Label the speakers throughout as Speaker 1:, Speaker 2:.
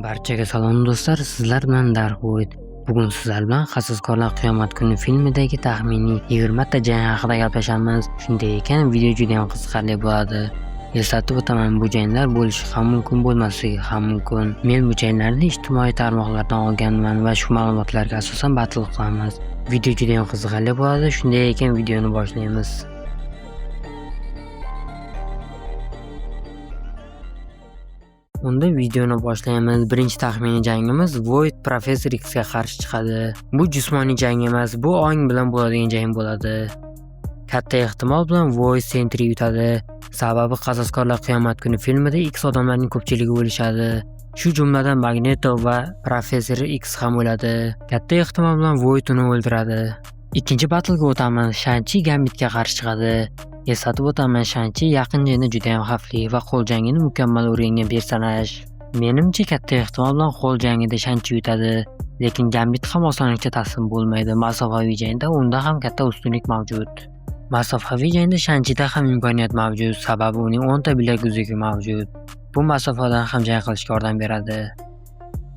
Speaker 1: Barchaga salom do'stlar, sizlar bilan Darxo'yd. Bugun sizlar bilan Hassaskorlar qiyomat kuni filmidagi taxminiy 20 ta jang haqida gaplashamiz. Shunday ekan, video juda ham qiziqarli bo'ladi. Eslatib o'taman, bu janglar bo'lishi ham mumkin, bo'lmasligi ham mumkin. Men bu janglarni ijtimoiy tarmoqlardan olganman va shu ma'lumotlarga asosan battle qilamiz. Video juda ham qiziqarli bo'ladi. Shunday ekan, videoni boshlaymiz. Unda videoni boshlaymiz. Birinchi taxminiy jangimiz Void Professor X ga qarshi chiqadi. Bu jismoniy jang emas, bu ong bilan bo'ladigan jang bo'ladi. Katta ehtimol bilan Void Sentry yutadi. Sababi Hassaskorlar qiyomat kuni filmida X odamlarning ko'pchiligi o'lishadi. Shu jumladan Magneto va Professor X ham o'ladi. Katta ehtimol bilan Void uni o'ldiradi. Ikkinchi battle'ga o'tamiz. Shang-Chi Gambitga qarshi chiqadi. Eslatib o'taman, Shang-Chi yaqin jangda juda ham xavfli va qo'l jangini mukammal o'rgangan personaj. Menimcha katta ehtimol bilan qo'l jangida Shang-Chi yutadi, lekin Gambit ham osonlikcha taslim bo'lmaydi. Masofaviy jangda unda ham katta ustunlik mavjud. Masofaviy jangda Shang-Chida ham imkoniyat mavjud, sababi uning 10 ta bilak uzugi mavjud. Bu masofadan ham jang qilishga yordam beradi.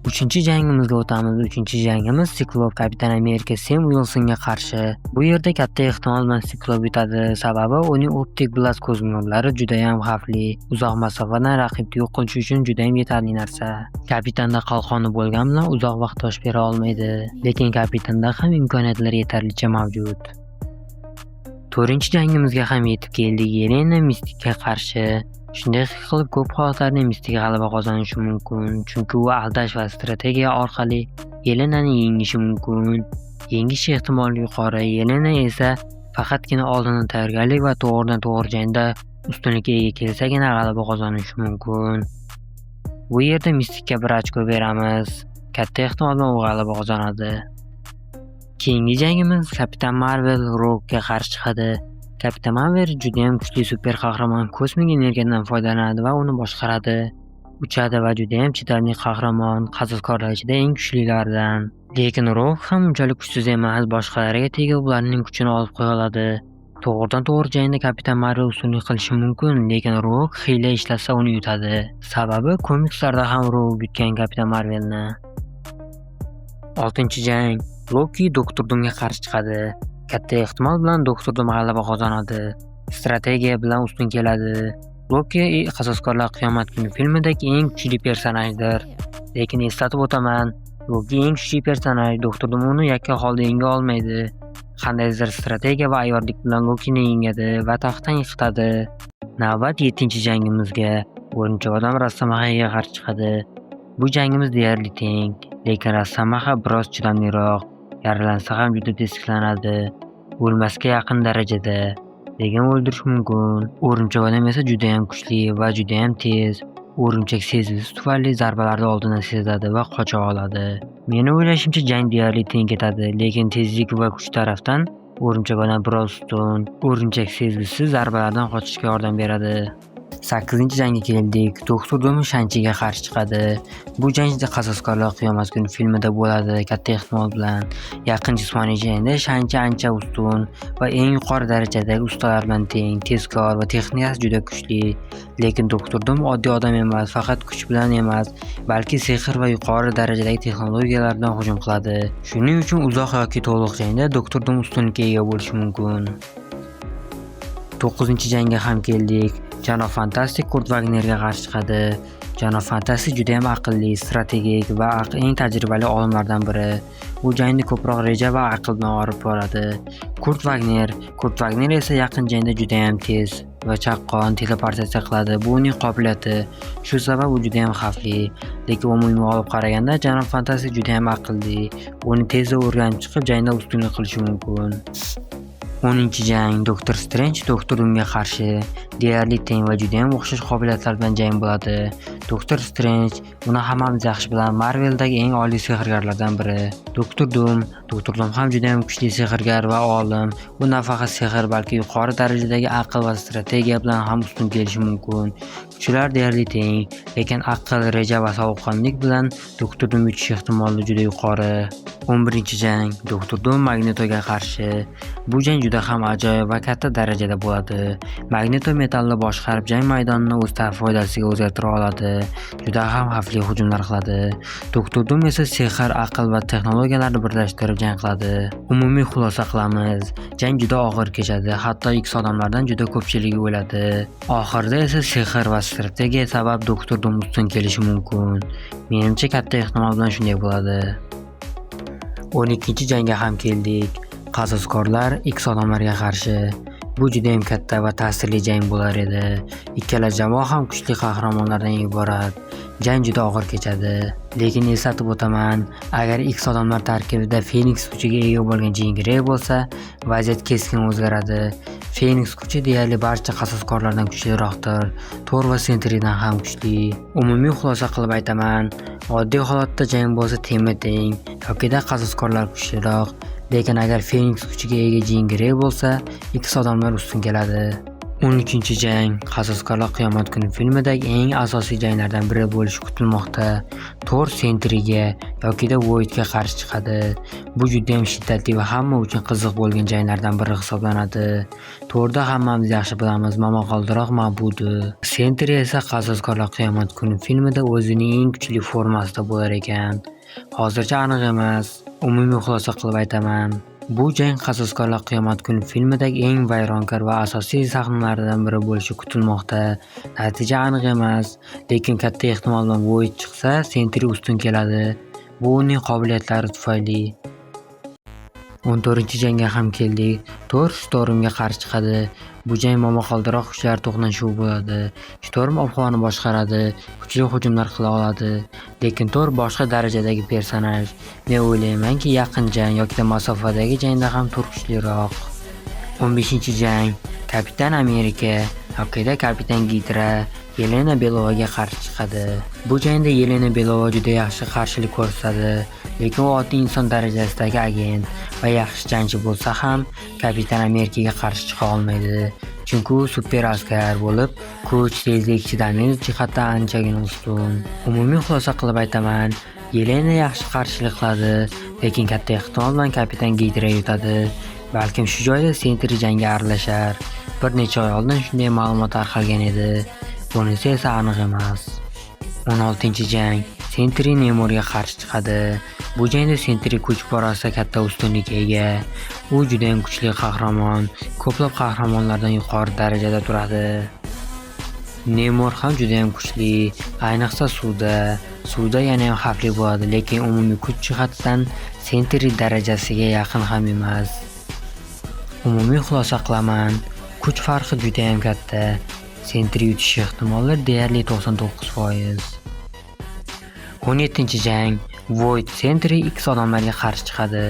Speaker 1: Uchinchi jangimizga o'tamiz. Uchinchi jangimiz Siklop Kapitan Amerika Sam Wilsonga qarshi. Bu yerda katta ehtimol bilan Siklop yutadi, sababi uning optik blast ko'z nurlari juda ham xavfli. Uzoq masofadan raqibni yo'q qilish uchun juda ham yetarli narsa. Kapitanda qalqoni bo'lgani bilan uzoq vaqt dosh bera olmaydi, lekin kapitanda ham imkoniyatlar yetarlicha mavjud. To'rtinchi jangimizga ham yetib keldik. Yelena Mysticga qarshi. Shunday qilib ko'p holatlarda Mystic g'alaba qozonishi mumkin, chunki u aldash va strategiya orqali Yelenani yengishi mumkin. Yengish ehtimoli yuqori. Yelena esa faqatgina oldindan tayyorgarlik va to'g'ridan-to'g'ri jangda ustunlikka ega kelsagina g'alaba qozonishi mumkin. Bu yerda Mysticga 1 ochko beramiz. Katta ehtimol bilan u g'alaba qozonadi. Keyingi jangimiz Kapitan Marvel Rogue'ga qarshi chiqadi. Kapitan Marvel juda ham kuchli super qahramon, kosmik energiyadan foydalanadi va uni boshqaradi. Uchadi va juda ham chidamli qahramon, hassaskorlar ichida eng kuchlilardan. Lekin Rogue ham unchalik kuchsiz emas, boshqalarga tegib ularning kuchini olib qo'ya oladi. To'g'ridan-to'g'ri jangda Kapitan Marvel ustunlik qilishi mumkin, lekin Rogue hiyla ishlasa uni yutadi. Sababi komikslarda ham Rogue yutgan Kapitan Marvelni. 6-chi jang Loki Doktor Doomga qarshi chiqadi. Katta ehtimol bilan Doktor Doom g'alaba qozonadi. Strategiya bilan ustun keladi. Loki Hassaskorlar qiyomat kuni filmidagi eng kuchli personajdir. Lekin eslatib o'taman, Loki eng kuchli personaj, Doktor Doom uni yakka holda yenga olmaydi. Qandaydir strategiya va ayyorlik bilan Lokini yengadi va taxtdan yiqitadi. Navbat 7-chi jangimizga O'rinchoq odam Rosamahaga qarshi chiqadi. Bu jangimiz deyarli teng, lekin Rosamaha biroz chidamliroq. Yaralansa ham juda tez tiklanadi. O'lmasga yaqin darajada, lekin o'ldirish mumkin. O'rinchoq odam esa juda ham kuchli va juda ham tez. O'rinchoq sezgisi tufayli zarbalarni oldindan sezadi va qocha oladi. Meni o'ylashimcha jang deyarli teng ketadi, lekin tezlik va kuch tarafdan O'rinchoq odam biroz ustun. O'rinchoq sezgisi zarbalardan qochishga yordam beradi. 8-chi jangga keldik. Doktor Doom Shang-Chiga qarshi chiqadi. Bu jang Hassaskorlar qiyomat kuni filmida bo'ladi, katta ehtimol bilan. Yaqin jismoniy jangda Shang-Chi ancha ustun va eng yuqori darajadagi ustalar bilan teng, tezkor va texnikasi juda kuchli. Lekin Doktor Doom oddiy odam emas, faqat kuch bilan emas, balki sehr va yuqori darajadagi texnologiyalardan hujum qiladi. Shuning uchun uzoq yoki to'liq jangda Doktor Doom ustunlikka ega bo'lishi mumkin. 9-chi jangga ham keldik. Janob Fantastik Kurt Wagnerga qarshi chiqadi. Janob Fantastik juda ham aqlli, strategik va eng tajribali olimlardan biri. U jangni ko'proq reja va aql bilan olib boradi. Kurt Wagner esa yaqin jangda juda ham tez va chaqqon teleportatsiya qiladi. Bu uning qobiliyati. Shu sabab u juda ham xavfli. Lekin umumiy olib qaraganda Janob Fantastik juda ham aqlli. Uni tezda o'rganib chiqib jangda ustunlik qilishi mumkin. 10-chi jang Doktor Strange Doktor Doomga qarshi. Deyarli teng va juda ham o'xshash qobiliyatlar bilan jang bo'ladi. Doktor Strange uni hammamiz yaxshi bilamiz, Marveldagi eng oliy sehrgarlardan biri. Doktor Doom ham juda ham kuchli sehrgar va olim. Bu nafaqat sehr, balki yuqori darajadagi aql va strategiya bilan ham ustun kelishi mumkin. Kuchlar deyarli teng, lekin aql, reja va sovuqqonlik bilan Doktor Doom yutish ehtimoli juda yuqori. 11-chi jang Doktor Doom Magnetoga qarshi. Bu jang juda ham ajoyib va katta darajada bo'ladi. Magneto metallni boshqarib jang maydonini o'z foydasiga o'zgartira oladi. juda ham xavfli hujumlar qiladi. Doktor Doom esa sehr, aql va texnologiyalarni birlashtirib jang qiladi. Umumiy xulosa qilamiz. Jang juda og'ir kechadi, hatto X odamlardan juda ko'pchiligi o'ladi. Oxirida esa sehr va strategiya sabab Doktor Doom ustun kelishi mumkin. Menimcha katta ehtimol bilan shunday bo'ladi. 12-jangga ham keldik. Qasoskorlar X odamlarga qarshi. Bu juda ham katta va ta'sirli jang bo'lar edi. Ikkala jamoa ham kuchli qahramonlardan iborat. Jang juda og'ir kechadi. Lekin eslatib o'taman, agar X odamlar tarkibida Phoenix kuchiga ega bo'lgan Jean Grey bo'lsa, vaziyat keskin o'zgaradi. Phoenix kuchi deyarli barcha qasoskorlardan kuchliroqdir. Thor va Sentry'dan ham kuchli. Umumiy xulosa qilib aytaman, oddiy holatda jang bo'lsa teng-teng, yokida qasoskorlar kuchliroq. Lekin agar Phoenix kuchiga ega Jean Grey bo'lsa, X odamlar ustun keladi. 13-jang Qasoskorlar qiyomat kuni filmidagi eng asosiy janglardan biri bo'lishi kutilmoqda. Thor Sentry'ga yokida Voidga qarshi chiqadi. Bu juda ham shiddatli va hamma uchun qiziq bo'lgan janglardan biri hisoblanadi. Thorda hammamiz yaxshi bilamiz, momaqaldiroq ma'budi. Sentry esa Qasoskorlar qiyomat kuni filmida o'zining eng kuchli formasida bo'lar ekan. Hozircha aniq emas. Umumiy xulosa qilib aytaman. Bu jang Qasoskorlar qiyomat kuni filmidagi eng vayronkor va asosiy sahnalardan biri bo'lishi kutilmoqda. Natija aniq emas, lekin katta ehtimol bilan Void chiqsa, Sentry ustun keladi. Bu uning qobiliyatlari tufayli. 14-jangga ham keldik. Thor Stormga qarshi chiqadi. Bu jang momaqaldiroq kuchlar to'qnashuvi bo'ladi. Storm ob-havoni boshqaradi, kuchli hujumlar qila oladi. Lekin Thor boshqa darajadagi personaj. Men o'ylaymanki, yaqin jang yoki masofadagi jangda ham Thor kuchliroq. 15-jang Kapitan Amerika yoki Kapitan Hydra Yelena Belovaga qarshi chiqadi. Bu jangda Yelena Belova juda yaxshi qarshilik ko'rsatadi, lekin u oddiy inson darajasidagi agent va yaxshi jangchi bo'lsa ham Kapitan Amerikaga qarshi chiqa olmaydi. Chunki u super askar bo'lib, kuch, tezlik, chidamlilik jihatdan anchagina ustun. Umumiy xulosa qilib aytaman, Yelena yaxshi qarshilik qiladi, lekin katta ehtimol bilan Kapitan Hydra yutadi. Balkim shu joyda Sentry jangga aralashar. Bir necha oy oldin shunday ma'lumot tarqalgan edi. Bunisi esa aniq emas. 16-jang Sentry Namorga qarshi chiqadi. Bu jangda Sentry kuch borasida katta ustunlikka ega. U juda ham kuchli qahramon, ko'plab qahramonlardan yuqori darajada turadi. Namor ham juda ham kuchli, ayniqsa suvda yana ham xavfli bo'ladi, lekin umumiy kuch jihatidan Sentry darajasiga yaqin ham emas. Umumiy xulosa qilaman, kuch farqi juda ham katta. Sentry yutish ehtimoli deyarli 99%. 17-jang Void Sentry X odamlarga qarshi chiqadi.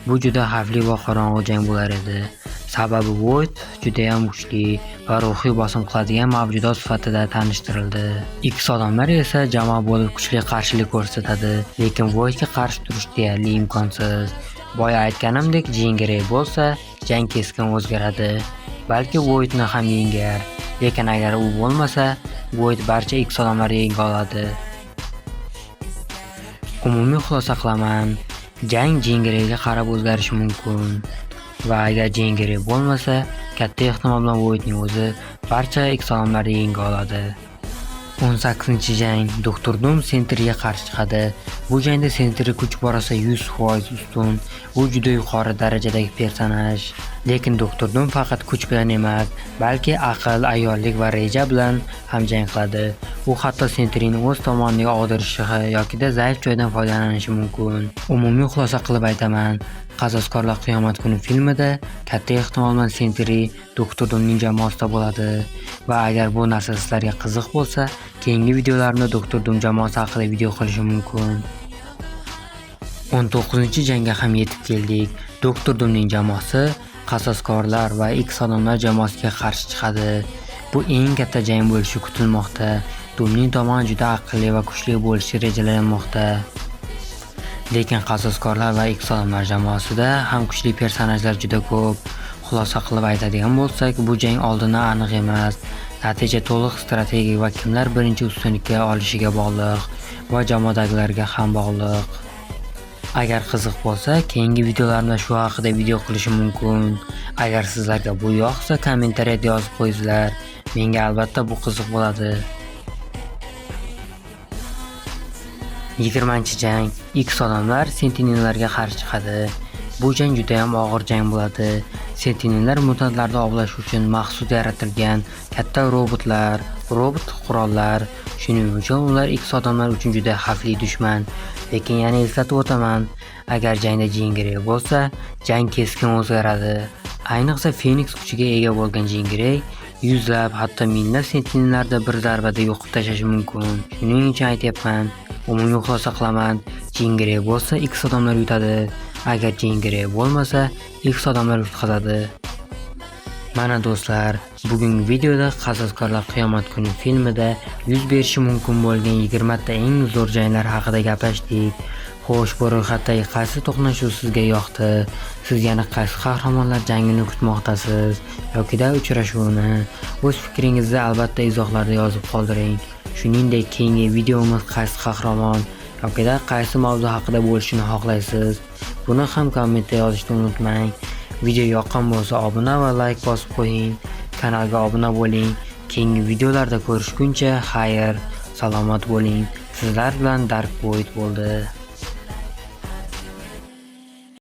Speaker 1: Bu juda xavfli va qorong'u jang bo'lar edi. Sababi Void juda ham kuchli va ruhiy bosim qiladigan mavjudot sifatida tanishtirildi. X odamlar esa jamoa bo'lib kuchli qarshilik ko'rsatadi, lekin Voidga qarshi turish deyarli imkonsiz. Boya aytganimdek, Jean Grey bo'lsa, jang keskin o'zgaradi. Balki Voidni ham yengar, lekin agar u bo'lmasa, Void barcha X odamlarga yenga oladi. Umumiy xulosa qilaman, jang Jean Greyga qarab o'zgarishi mumkin. Va agar Jean Grey bo'lmasa, katta ehtimol bilan Voidning o'zi barcha X odamlarga yenga oladi. 18-jang Doktor Doom Sentryga qarshi chiqadi. Bu jangda Sentry kuch borasida 100% ustun. U juda yuqori darajadagi personaj. Lekin Doktor Doom faqat kuch bilan emas, balki aql, ayyorlik va reja bilan ham jang qiladi. U hatto Sentryni o'z tomoniga og'dirishi yoki zaif joydan foydalanishi mumkin. Umumiy xulosa qilib aytaman, Qasoskorlar qiyomat kuni filmida katta ehtimol bilan Sentry Doktor Doomning jamoasida bo'ladi. Va agar bu narsa sizlarga qiziq bo'lsa, keyingi videolarimda Doktor Doom jamoasi haqida video qilishim mumkin. 19-jangga ham yetib keldik. Doktor Doomning jamoasi Qasoskorlar va X odamlar jamoasiga qarshi chiqadi. Bu eng katta jang bo'lishi kutilmoqda. Doomning tomoni juda aqlli va kuchli bo'lishi rejalanmoqda. Lekin Qasoskorlar va X odamlar jamoasida ham kuchli personajlar juda ko'p. Xulosa qilib aytadigan bo'lsak, bu jang oldindan aniq emas. Natija to'liq strategik va kimlar birinchi ustunlikka olishiga bog'liq va jamoadagilarga ham bog'liq. Agar qiziq bo'lsa, keyingi videolarimda shu haqida video qilishim mumkin. Agar sizlarga bu yoqsa, kommentariyada yozib qo'yinglar. Menga albatta bu qiziq bo'ladi. 20-jang. X odamlar Sentinellarga qarshi chiqadi. Bu jang juda ham og'ir jang bo'ladi. Sentinellar mutantlarni ovlash uchun maxsus yaratilgan katta robot qurollar. Shuning uchun ular X odamlar uchun juda xavfli dushman. Lekin yana eslatib o'taman, agar jangda Jean-Grey bo'lsa, jang keskin o'zgaradi. Ayniqsa Phoenix kuchiga ega bo'lgan Jean-Grey yuzlab, hatto minglab sentinellarni bir zarbada yo'qib tashlashi mumkin. Shuning uchun aytyapman, umumiy xulosa qilaman, Jean-Grey bo'lsa X odamlar yutadi. Agar Jean-Grey bo'lmasa, X odamlar yutqazadi. Mana do'stlar, bugungi videoda Qasoskorlar qiyomat kuni filmida yuz berishi mumkin bo'lgan 20 ta eng zo'r janglar haqida gaplashdik. Xo'sh, bu ro'yxatdagi qaysi to'qnashuv sizga yoqdi? Siz yana qaysi qahramonlar jangini kutmoqdasiz yoki uchrashuvini? O'z fikringizni albatta izohlarda yozib qoldiring. Shuningdek, keyingi videomiz qaysi qahramon yoki qaysi mavzu haqida bo'lishini xohlaysiz? Buni ham kommentda yozishni unutmang. Video yoqqan bo'lsa obuna va like bosib qo'ying. Kanalga obuna bo'ling. Keyingi videolarda ko'rishguncha xayr, salomat bo'ling. Sizlar bilan Dark Void bo'ldi.